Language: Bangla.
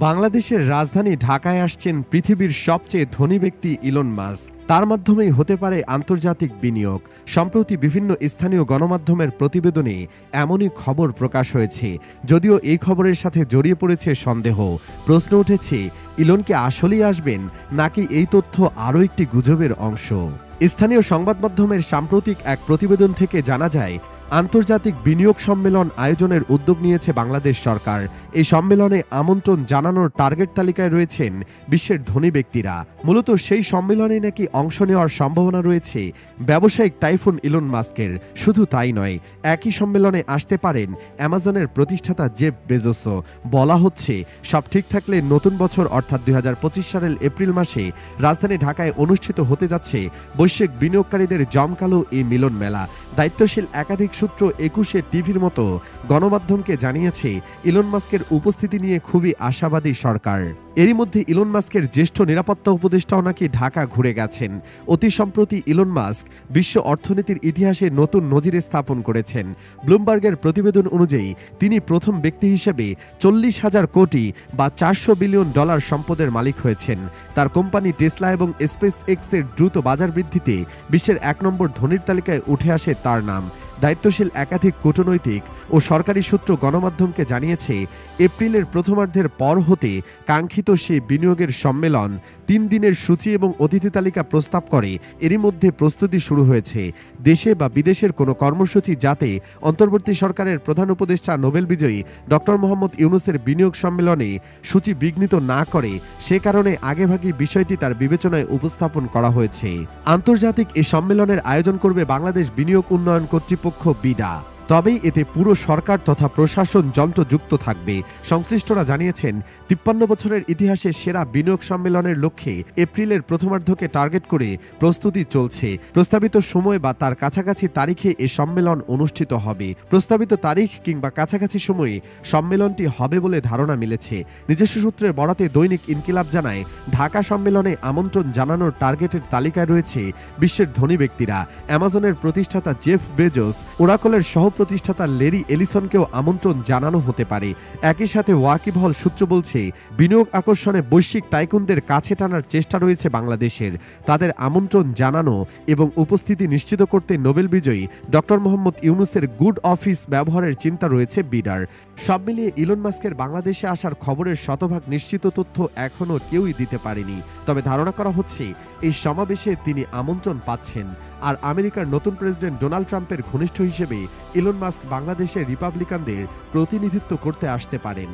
বাংলাদেশের রাজধানী ঢাকায় আসছেন পৃথিবীর সবচেয়ে ধনী ব্যক্তি ইলন মাস্ক। তার মাধ্যমেই হতে পারে আন্তর্জাতিক বিনিয়োগ। সম্প্রতি বিভিন্ন স্থানীয় গণমাধ্যমের প্রতিবেদনে এমনই খবর প্রকাশ হয়েছে। যদিও এই খবরের সাথে জড়িয়ে পড়েছে সন্দেহ। প্রশ্ন উঠেছে, ইলন কি আসলেই আসবেন, নাকি এই তথ্য আরও একটি গুজবের অংশ? স্থানীয় সংবাদ মাধ্যমের সাম্প্রতিক এক প্রতিবেদন থেকে জানা যায়, আন্তর্জাতিক বিনিয়োগ সম্মেলন আয়োজনের উদ্যোগ নিয়েছে বাংলাদেশ সরকার। এই সম্মেলনে আমন্ত্রণ জানানোর টার্গেট তালিকায় রয়েছেন বিশ্বের ধনী ব্যক্তিরা। মূলত সেই সম্মেলনে নাকি অংশ নেওয়ার সম্ভাবনা রয়েছে ব্যবসায়িক টাইফুন ইলন মাস্কের। শুধু তাই নয়, একই সম্মেলনে আসতে পারেন অ্যামাজনের প্রতিষ্ঠাতা জেফ বেজোসও। বলা হচ্ছে, সব ঠিক থাকলে নতুন বছর অর্থাৎ 2025 সালের এপ্রিল মাসে রাজধানী ঢাকায় অনুষ্ঠিত হতে যাচ্ছে বৈশ্বিক বিনিয়োগকারীদের জমকালো এই মিলন মেলা। দায়িত্বশীল একাধিক সূত্র 21 টিভির মতো গণমাধ্যমকে জানিয়েছে, ইলন মাস্কের উপস্থিতি নিয়ে খুবই আশাবাদী সরকার। এরই মধ্যে ইলন মাস্কের জ্যেষ্ঠ নিরাপত্তা উপদেষ্টাও নাকি ঢাকা ঘুরে গেছেন। অতি সম্প্রতি ইলন মাস্ক বিশ্ব অর্থনীতির ইতিহাসে নতুন নজির স্থাপন করেছেন। ব্লুমবার্গের প্রতিবেদন অনুযায়ী তিনি প্রথম ব্যক্তি হিসেবে 40,000 কোটি বা $400 বিলিয়ন সম্পদের মালিক হয়েছেন। তার কোম্পানি টেসলা এবং স্পেস এক্সের দ্রুত বাজার বৃদ্ধিতে বিশ্বের 1 নম্বর ধনীর তালিকায় উঠে আসে তার নাম। দায়িত্বশীল একাধিক কূটনৈতিক ও সরকারি সূত্র গণমাধ্যমকে জানিয়েছে, এপ্রিলের প্রথমার্ধের পর হতে কাঙ্ক্ষিত সেই বিনিয়োগের সম্মেলন 3 দিনের সূচি এবং অতিথি তালিকা প্রস্তাব করে। এরই মধ্যে প্রস্তুতি শুরু হয়েছে। দেশে বা বিদেশের কোনো কর্মসূচি যাতে অন্তর্বর্তী সরকারের প্রধান উপদেষ্টা নোবেল বিজয়ী ডক্টর মোহাম্মদ ইউনূসের বিনিয়োগ সম্মেলনে সূচি বিঘ্নিত না করে, সে কারণে আগেভাগেই বিষয়টি তার বিবেচনায় উপস্থাপন করা হয়েছে। আন্তর্জাতিক এই সম্মেলনের আয়োজন করবে বাংলাদেশ বিনিয়োগ উন্নয়ন কর্তৃপক্ষ বিডা। তবেই এতে পুরো সরকার তথা প্রশাসন যন্ত্র যুক্ত থাকবে। সংশ্লিষ্টরা জানিয়েছেন, 53 বছরের ইতিহাসে সেরা বিনিয়োগ সম্মেলনের লক্ষ্যে এপ্রিলের প্রথমার্ধকে টার্গেট করে প্রস্তুতি চলছে। প্রস্তাবিত সময় বা তার কাছাকাছি তারিখে এ সম্মেলন অনুষ্ঠিত হবে। প্রস্তাবিত তারিখ কিংবা কাছাকাছি সময়ে সম্মেলনটি হবে বলে ধারণা মিলেছে। নিজস্ব সূত্রের বরাতে দৈনিক ইনকিলাব জানায়, ঢাকা সম্মেলনে আমন্ত্রণ জানানোর টার্গেটের তালিকায় রয়েছে বিশ্বের ধনী ব্যক্তিরা। অ্যামাজনের প্রতিষ্ঠাতা জেফ বেজোস, ওরাকলের প্রতিষ্ঠাতা লেরি এলিসনকেও আমন্ত্রণ জানানো হতে পারে। একই সাথে ওয়াকিবহল সূত্র বলছে, বিনিয়োগ আকর্ষণে বৈশ্বিক টাইকুনদের কাছে টানার চেষ্টা রয়েছে বাংলাদেশের। তাদের আমন্ত্রণ জানানো এবং উপস্থিতি নিশ্চিত করতে নোবেল বিজয়ী ডক্টর মোহাম্মদ ইউনূসের গুড অফিস ব্যবহারের চিন্তা রয়েছে বিডার। সব মিলিয়ে ইলন মাস্কের বাংলাদেশে আসার খবরের শতভাগ নিশ্চিত তথ্য এখনও কেউই দিতে পারেনি। তবে ধারণা করা হচ্ছে, এই সমাবেশে তিনি আমন্ত্রণ পাচ্ছেন। আর আমেরিকার নতুন প্রেসিডেন্ট ডোনাল্ড ট্রাম্পের ঘনিষ্ঠ হিসেবে ইলন মাস্ক বাংলাদেশের রিপাবলিকানদের প্রতিনিধিত্ব করতে আসতে পারেন।